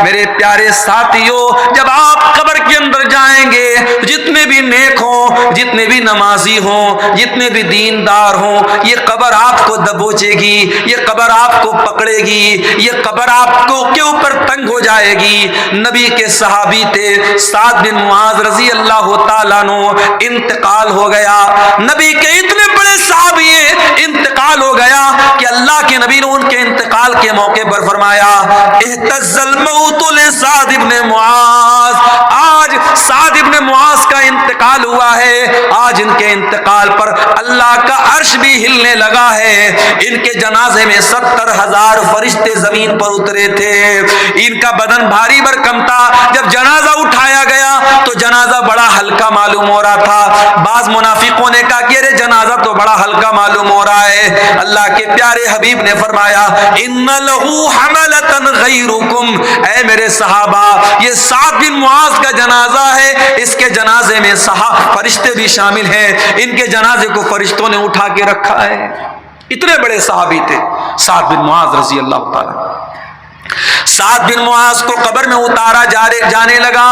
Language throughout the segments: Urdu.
میرے پیارے ساتھیوں، جب آپ قبر کے اندر جائیں گے، جتنے بھی نیک ہوں، جتنے بھی نمازی ہوں، جتنے بھی دیندار ہوں، یہ قبر آپ کو دبوچے گی، یہ قبر آپ کو پکڑے گی، یہ قبر آپ کو کے اوپر تنگ ہو جائے گی۔ نبی کے صحابی تھے سعد بن معاذ رضی اللہ تعالیٰ عنہ، انتقال ہو گیا۔ نبی کے اتنے بڑے صحابی ہیں، انتقال ہو گیا کہ اللہ کے نبی نے ان کے انتقال کے موقع پر فرمایا اہتز الموت لسعد بن معاذ، آج سعد بن معاذ کا انتقال ہوا ہے، آج ان کے انتقال پر اللہ کا عرش بھی ہلنے لگا ہے۔ ان کے جنازے میں 70,000 فرشتے زمین پر اترے تھے، ان کا بدن بھاری بھرکم تھا۔ جب جنازہ اٹھایا گیا تو جنازہ بڑا ہلکا معلوم ہو رہا تھا۔ بعض منافقوں نے کہا کہ ارے جنازہ تو بڑا ہلکا معلوم ہو رہا ہے۔ اللہ کے پیارے حبیب نے فرمایا ان لہو حملۃ غیرکم، اے میرے صحابہ، یہ سعد بن معاذ کا جنازہ ہے، اس کے جنازے میں فرشتے بھی شامل ہیں، ان کے جنازے کو فرشتوں نے اٹھا کے رکھا ہے۔ اتنے بڑے صحابی تھے سعد بن معاذ رضی اللہ تعالی۔ سعد بن معاذ کو قبر میں اتارا جانے لگا،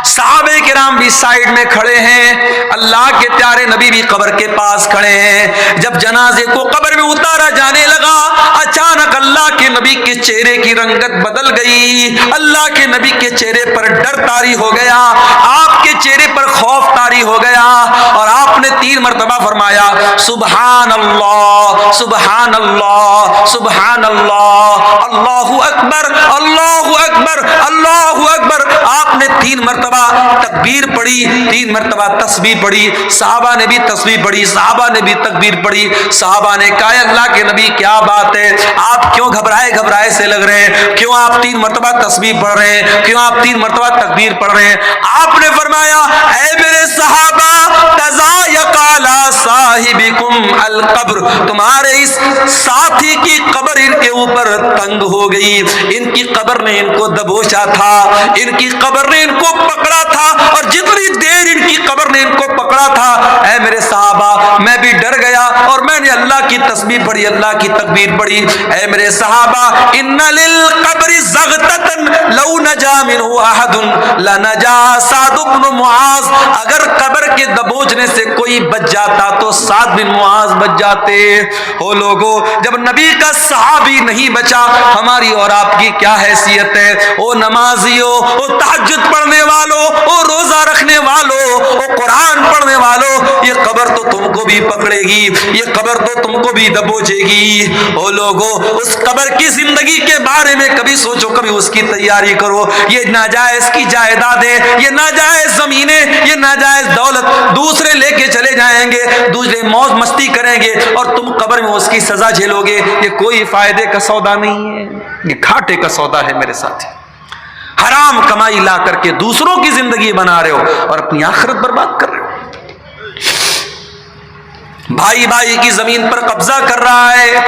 صحابہ کرام بھی سائیڈ میں کھڑے ہیں، اللہ کے پیارے نبی بھی قبر کے پاس کھڑے ہیں۔ جب جنازے کو قبر میں اتارا جانے لگا، اچانک اللہ کے نبی کے چہرے کی رنگت بدل گئی، اللہ کے نبی کے چہرے پر ڈر طاری ہو گیا، آپ کے چہرے پر خوف طاری ہو گیا، اور آپ نے 3 مرتبہ فرمایا سبحان اللہ سبحان اللہ سبحان اللہ، اللہ اکبر اللہ اکبر اللہ اکبر۔ آپ نے 3 مرتبہ تکبیر پڑھی، 3 مرتبہ تسبیح پڑھی، صحابہ نے بھی تسبیح پڑھی، صحابہ نے بھی تکبیر پڑھی۔ صحابہ نے کہا اللہ کے نبی کیا بات ہے، آپ کیوں گھبرائے سے لگ رہے ہیں، کیوں آپ 3 مرتبہ تسبیح پڑھ رہے ہیں، کیوں آپ 3 مرتبہ تکبیر پڑھ رہے ہیں؟ آپ نے فرمایا اے میرے صحابہ تضایق علی صاحبکم القبر، تمہارے اس ساتھی کی قبر ان کے اوپر تنگ ہو گئی، ان کی قبر نے ان کو دبوچا تھا، ان کی قبر نے ان کو پکڑا تھا، اور جتنی دیر ان کی قبر نے ان کو پکڑا تھا، اے میرے صحابہ میں بھی ڈر گیا اور میں نے اللہ کی تسبیح پڑھی، اللہ کی تکبیر پڑھی۔ اے میرے صحابہ ان للقبر زغتۃ لو نجا منہ احد لنجا سعد بن معاذ، اگر قبر کے دبوچنے سے کوئی بچ جاتا تو سعد بن معاذ بچ جاتے۔ ہو لوگوں، جب نبی کا صحابی نہیں بچا، ہماری اور آپ کی کیا حیثیت ہے؟ او نمازیوں، او تہجد پڑھنے والوں، او روزہ رکھنے والوں، او قرآن پڑھنے والوں، یہ قبر تو تم کو بھی پکڑے گی، یہ قبر تو تم کو بھی دبوچے گی۔ او لوگوں، اس قبر کی زندگی کے بارے میں کبھی سوچو، کبھی اس کی تیاری کرو۔ یہ ناجائز کی جائیدادیں، یہ ناجائز زمینیں، یہ ناجائز دولت دوسرے لے کے چلے جائیں گے، دوسرے موج مستی کریں گے، اور تم قبر میں اس کی سزا جھیلو گے۔ یہ کوئی فائدے کا سودا نہیں ہے، یہ گھاٹے کا سودا ہے میرے ساتھی۔ حرام کمائی لا کر کے دوسروں کی زندگی بنا رہے ہو اور اپنی آخرت برباد کر رہے ہو۔ بھائی بھائی کی زمین پر قبضہ کر رہا ہے،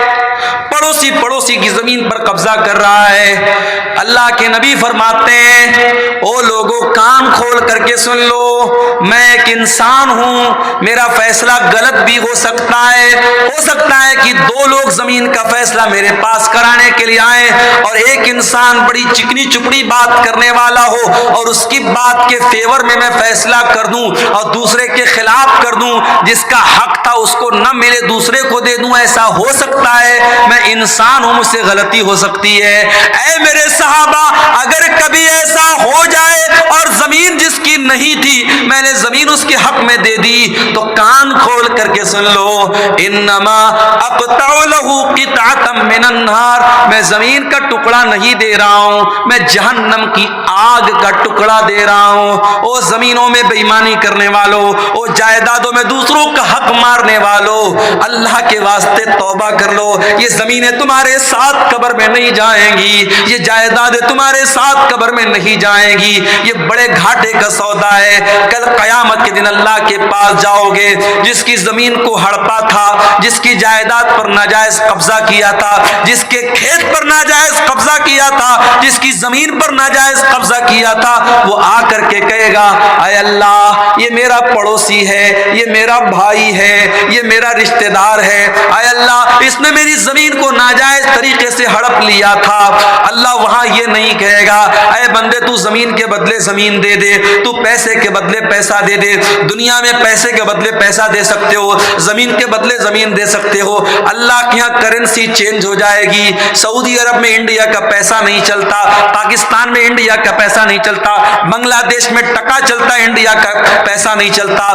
پڑوسی پڑوسی کی زمین پر قبضہ کر رہا ہے۔ اللہ کے نبی فرماتے ہیں او لوگوں کان کھول کر کے سن لو، میں ایک انسان ہوں، میرا فیصلہ غلط بھی ہو سکتا ہے کہ 2 لوگ زمین کا فیصلہ میرے پاس کرانے کے لیے آئیں، اور ایک انسان بڑی چکنی چپڑی بات کرنے والا ہو اور اس کی بات کے فیور میں فیصلہ کر دوں اور دوسرے کے خلاف کر دوں، جس کا حق تھا اس کو نہ ملے دوسرے کو دے دوں، ایسا ہو سکتا ہے۔ میں انسان ہوں، مجھ سے غلطی ہو سکتی ہے۔ اے میرے صحابہ، اگر کبھی ایسا ہو جائے اور زمین جس کی نہیں تھی میں نے زمین اس کے حق میں دے دی، تو کان کھول کر کے سن لو، انما اقطع له قطعة من النار، میں زمین کا ٹکڑا نہیں دے رہا ہوں، میں جہنم کی آگ کا ٹکڑا دے رہا ہوں۔ او زمینوں میں بے ایمانی کرنے والوں، او جائیدادوں میں دوسروں کا حق مارنے والوں، اللہ کے واسطے توبہ کر لو۔ یہ زمینیں تمہارے ساتھ قبر میں نہیں جائیں گی، یہ جائیدادیں تمہارے ساتھ قبر میں نہیں جائیں گی، یہ بڑے گھاٹے کا سودا ہے۔ کل قیامت کے دن اللہ کے پاس جاؤ گے، جس کی زمین کو ہڑپا تھا، جس کی جائیداد پر ناجائز قبضہ کیا تھا، جس کے کھیت پر ناجائز قبضہ کیا تھا، جس کی زمین پر ناجائز قبضہ قبضہ کیا تھا وہ آ کر کے کہے گا اے اللہ یہ میرا پڑوسی ہے, یہ میرا بھائی ہے, یہ میرا رشتہ دار ہے, اے اللہ اس نے میری زمین کو ناجائز طریقے سے ہڑپ لیا تھا. اللہ وہاں یہ نہیں کہے گا اے بندے تو زمین کے بدلے زمین دے دے, تو پیسے کے بدلے پیسہ دے دے. دنیا میں پیسے کے بدلے پیسہ دے سکتے ہو, زمین کے بدلے زمین دے سکتے ہو. اللہ کے یہاں کرنسی چینج ہو جائے گی. سعودی عرب میں انڈیا کا پیسہ نہیں چلتا, پاکستان میں انڈیا کا پیسہ نہیں چلتا, بنگلہ دیش میں ٹکا چلتا, انڈیا کا پیسہ نہیں چلتا.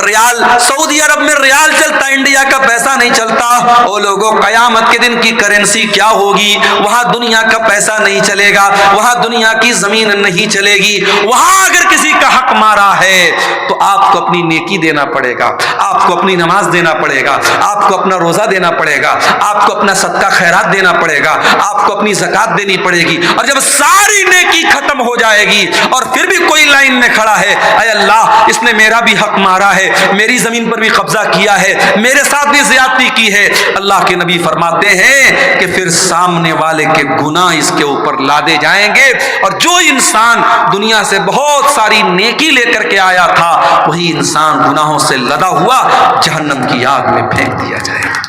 ریال سعودی عرب میں ریال چلتا, انڈیا کا پیسہ نہیں چلتا. او لوگوں قیامت کے دن کی کرنسی کیا ہوگی؟ وہاں دنیا کا پیسہ نہیں چلے گا, وہاں دنیا کی زمین نہیں چلے گی. وہاں اگر کسی کا حق مارا ہے تو آپ کو اپنی نیکی دینا پڑے گا, آپ کو اپنی نماز دینا پڑے گا, آپ کو اپنا روزہ دینا پڑے گا, آپ کو اپنا صدقہ خیرات دینا پڑے گا, آپ کو اپنی زکات دینی پڑے گی. اور جب ساری نیکی ختم ہو جائے گی اور پھر بھی کوئی لائن میں کھڑا ہے اے اللہ اس نے میرا بھی حق مارا ہے, میری زمین پر بھی قبضہ کیا ہے, میرے ساتھ بھی زیادتی کی ہے, اللہ کے نبی فرماتے ہیں کہ پھر سامنے والے کے گناہ اس کے اوپر لادے جائیں گے, اور جو انسان دنیا سے بہت ساری نیکی لے کر کے آیا تھا وہی انسان گناہوں سے لدا ہوا جہنم کی آگ میں پھینک دیا جائے گا.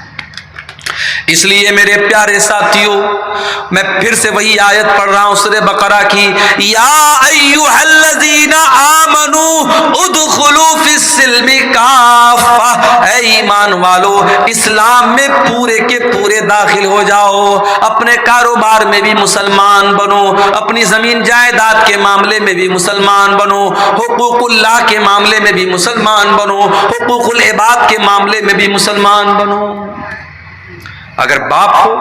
اس لیے میرے پیارے ساتھیوں میں پھر سے وہی آیت پڑھ رہا ہوں سورہ بقرہ کی, یا ایھا الذین آمنوا ادخلوا فی السلم کافہ, اے ایمان والو اسلام میں پورے کے پورے داخل ہو جاؤ. اپنے کاروبار میں بھی مسلمان بنو, اپنی زمین جائیداد کے معاملے میں بھی مسلمان بنو, حقوق اللہ کے معاملے میں بھی مسلمان بنو, حقوق العباد کے معاملے میں بھی مسلمان بنو. اگر باپ ہو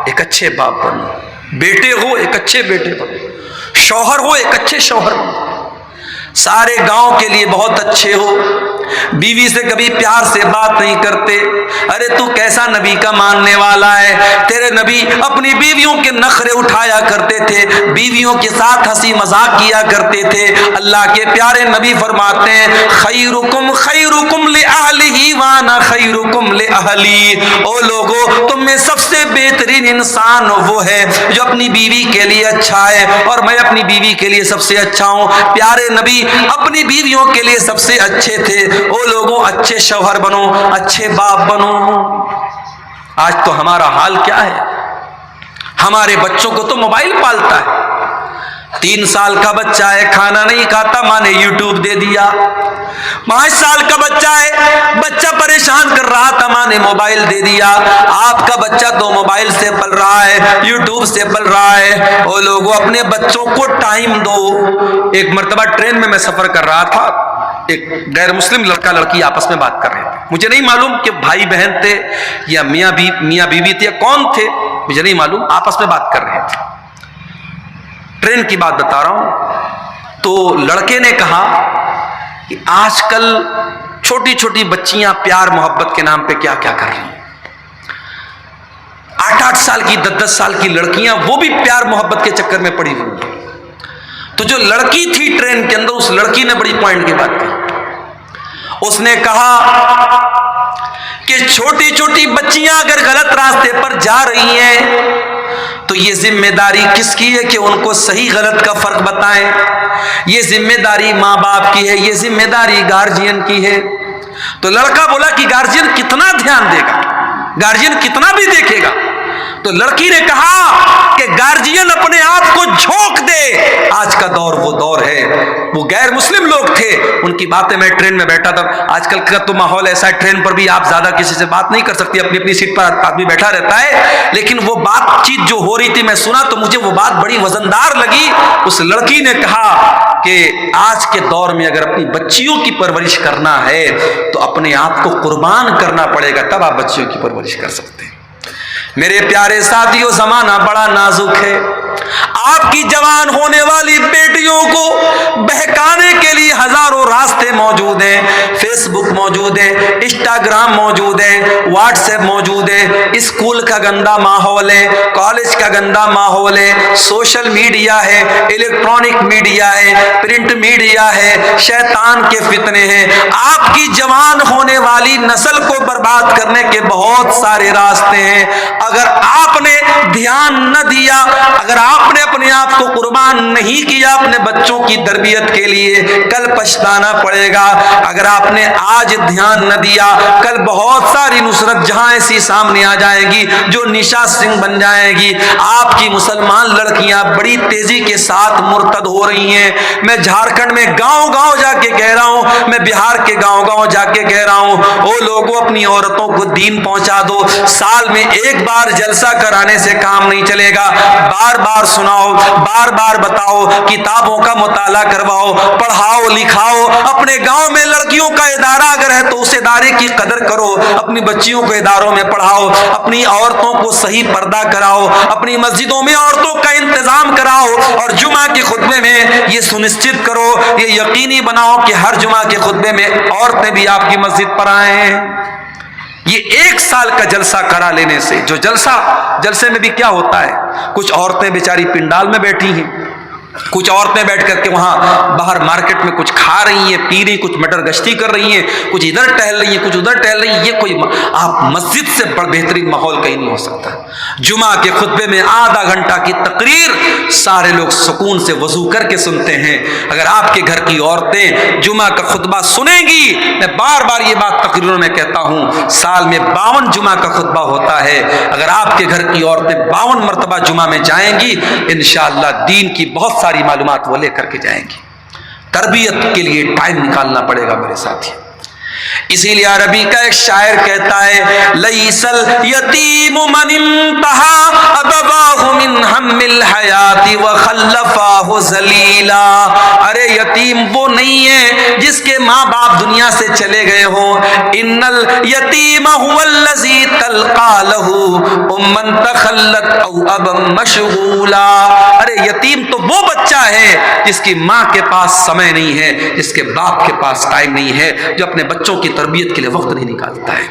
ایک اچھے باپ بنو, بیٹے ہو ایک اچھے بیٹے بنو, شوہر ہو ایک اچھے شوہر بنو, سارے گاؤں کے لیے بہت اچھے ہو. بیوی سے کبھی پیار سے بات نہیں کرتے, ارے تو کیسا نبی کا ماننے والا ہے, تیرے نبی اپنی بیویوں کے نخرے اٹھایا کرتے تھے, بیویوں کے ساتھ ہنسی مذاق کیا کرتے تھے. اللہ کے پیارے نبی فرماتے ہیں خیرکم خیرکم لأہلہ وانا خیرکم لأہلی, او لوگو تم میں سب سے بہترین انسان وہ ہے جو اپنی بیوی کے لیے اچھا ہے, اور میں اپنی بیوی کے لیے سب سے اچھا ہوں. پیارے نبی اپنی بیویوں کے لیے سب سے اچھے تھے. او لوگوں اچھے شوہر بنو, اچھے باپ بنو. آج تو ہمارا حال کیا ہے, ہمارے بچوں کو تو موبائل پالتا ہے. 3 سال کا بچہ ہے کھانا نہیں کھاتا, ماں نے یوٹیوب دے دیا. 5 سال کا بچہ ہے, بچہ پریشان کر رہا تھا, ماں نے موبائل دے دیا. آپ کا بچہ تو موبائل سے پل رہا ہے, یوٹیوب سے پل رہا ہے. وہ لوگوں اپنے بچوں کو ٹائم دو. ایک مرتبہ ٹرین میں سفر کر رہا تھا, ایک غیر مسلم لڑکا لڑکی آپس میں بات کر رہے تھے. مجھے نہیں معلوم کہ بھائی بہن تھے یا میاں بیوی تھے یا کون تھے, مجھے نہیں معلوم, آپس میں بات کر رہے تھے. ٹرین کی بات بتا رہا ہوں. تو لڑکے نے کہا کہ آج کل چھوٹی چھوٹی بچیاں پیار محبت کے نام پہ کیا کیا کر رہی ہیں. 8-8 سال کی 10-10 سال کی لڑکیاں وہ بھی پیار محبت کے چکر میں پڑی ہوئی ہیں. تو جو لڑکی تھی ٹرین کے اندر, اس لڑکی نے بڑی پوائنٹ کی بات کہی. اس نے کہا کہ چھوٹی چھوٹی بچیاں اگر غلط راستے پر جا رہی ہیں تو یہ ذمہ داری کس کی ہے کہ ان کو صحیح غلط کا فرق بتائیں. یہ ذمہ داری ماں باپ کی ہے, یہ ذمہ داری گارجین کی ہے. تو لڑکا بولا کہ گارجین کتنا دھیان دے گا, گارجین کتنا بھی دیکھے گا. تو لڑکی نے کہا کہ گارجین اپنے آپ کو جھونک دے. آج کا دور وہ دور ہے, وہ غیر مسلم لوگ تھے, ان کی باتیں میں ٹرین میں بیٹھا تھا. آج کل کا تو ماحول ایسا ہے, ٹرین پر بھی آپ زیادہ کسی سے بات نہیں کر سکتی, اپنی اپنی سیٹ پر آدمی بیٹھا رہتا ہے. لیکن وہ بات چیت جو ہو رہی تھی میں سنا تو مجھے وہ بات بڑی وزندار لگی. اس لڑکی نے کہا کہ آج کے دور میں اگر اپنی بچیوں کی پرورش کرنا ہے تو اپنے آپ کو قربان کرنا پڑے گا, تب آپ بچیوں کی پرورش کر سکتے ہیں. میرے پیارے ساتھیوں زمانہ بڑا نازک ہے. آپ کی جوان ہونے والی بیٹیوں کو بہکانے کے لیے ہزاروں راستے موجود ہیں. فیس بک موجود ہے, انسٹاگرام موجود ہے, واٹس ایپ موجود ہے. اسکول کا گندا ماحول ہے, کالج کا گندا ماحول ہے, سوشل میڈیا ہے, الیکٹرانک میڈیا ہے, پرنٹ میڈیا ہے, شیطان کے فتنے ہیں. آپ کی جوان ہونے والی نسل کو برباد کرنے کے بہت سارے راستے ہیں. اگر آپ نے دھیان نہ دیا, اگر آپ نے اپنے آپ کو قربان نہیں کیا اپنے بچوں کی تربیت کے لیے، کل پچھتانا پڑے گا۔ اگر آپ نے آج دھیان نہ دیا، کل بہت ساری نصرت جہاں ایسی سامنے آ جائے گی جو نشا سنگھ بن جائے گی۔ آپ کی مسلمان لڑکیاں بڑی تیزی کے ساتھ مرتد ہو رہی ہیں۔ میں جھارکھنڈ میں گاؤں گاؤں جا کے کہہ رہا ہوں، میں بہار کے گاؤں گاؤں جا کے کہہ رہا ہوں، او لوگوں اپنی عورتوں کو دین پہنچا دو۔ سال میں ایک بار جلسہ کرانے سے کام نہیں چلے گا، بار بار سناؤ، بار بار بتاؤ، کتابوں کا مطالعہ کرواؤ، پڑھاؤ لکھاؤ۔ اپنے گاؤں میں لڑکیوں کا ادارہ اگر ہے تو اس ادارے کی قدر کرو، اپنی بچیوں کو اداروں میں پڑھاؤ، اپنی عورتوں کو صحیح پردہ کراؤ، اپنی مسجدوں میں عورتوں کا انتظام کراؤ، اور جمعہ کے خطبے میں یہ سنشچت کرو، یہ یقینی بناؤ کہ ہر جمعہ کے خطبے میں عورتیں بھی آپ کی مسجد پر آئیں۔ یہ ایک سال کا جلسہ کرا لینے سے، جو جلسے میں بھی کیا ہوتا ہے، کچھ عورتیں بیچاری پنڈال میں بیٹھی ہیں، کچھ عورتیں بیٹھ کر کے وہاں باہر مارکیٹ میں کچھ کھا رہی ہیں، پی رہی، کچھ مٹر گشتی کر رہی ہیں، کچھ ادھر ٹہل رہی ہیں، کچھ ادھر ٹہل رہی ہیں۔ یہ کوئی آپ مسجد سے بڑا بہترین ماحول کہیں نہیں ہو سکتا۔ جمعہ کے خطبے میں آدھا گھنٹہ کی تقریر، سارے لوگ سکون سے وضو کر کے سنتے ہیں۔ اگر آپ کے گھر کی عورتیں جمعہ کا خطبہ سنیں گی، میں بار بار یہ بات تقریروں میں کہتا ہوں، سال میں 52 جمعہ کا خطبہ ہوتا ہے، اگر آپ کے گھر کی عورتیں 52 مرتبہ جمعہ میں جائیں گی، انشاءاللہ دین کی بہت ساری معلومات وہ لے کر کے جائیں گی۔ تربیت کے لیے ٹائم نکالنا پڑے گا میرے ساتھی۔ اسی لیے عربی کا ایک شاعر کہتا ہے، لیس الیتیم من انتہا ابواہ من ہم الحیات وخلفاہ ذلیلا۔ ارے یتیم وہ نہیں ہے جس کے ماں باپ دنیا سے چلے گئے ہوں، ان الیتیم هو الذی تلقى له اما تخلت او ابا مشغولا۔ ارے یتیم تو وہ بچہ ہے جس کی ماں کے پاس سمے نہیں ہے، جس کے باپ کے پاس ٹائم نہیں ہے، جو اپنے بچوں کی تربیت کے لیے وقت نہیں نکالتا ہے۔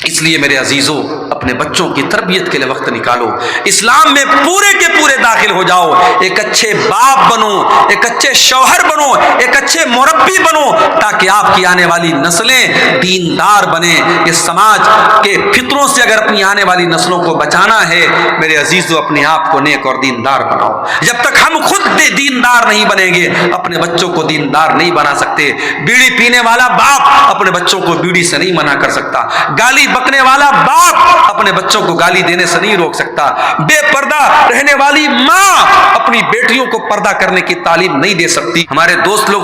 اس لیے میرے عزیزوں، اپنے بچوں کی تربیت کے لیے وقت نکالو، اسلام میں پورے کے پورے داخل ہو جاؤ، ایک اچھے باپ بنو، ایک اچھے شوہر بنو، ایک اچھے مربی بنو، تاکہ آپ کی آنے والی نسلیں دیندار بنیں۔ اس سماج کے فطروں سے اگر اپنی آنے والی نسلوں کو بچانا ہے، میرے عزیزوں اپنے آپ کو نیک اور دیندار بناؤ۔ جب تک ہم خود دیندار نہیں بنیں گے، اپنے بچوں کو دیندار نہیں بنا سکتے۔ بیڑی پینے والا باپ اپنے بچوں کو بیڑی سے نہیں منع کر سکتا، گالی بکنے والا باپ اپنے بچوں کو گالی دینے سے نہیں روک سکتا، بے پردہ رہنے والی ماں اپنی بیٹیوں کو پردہ کرنے کی تعلیم نہیں دے سکتی۔ ہمارے دوست لوگ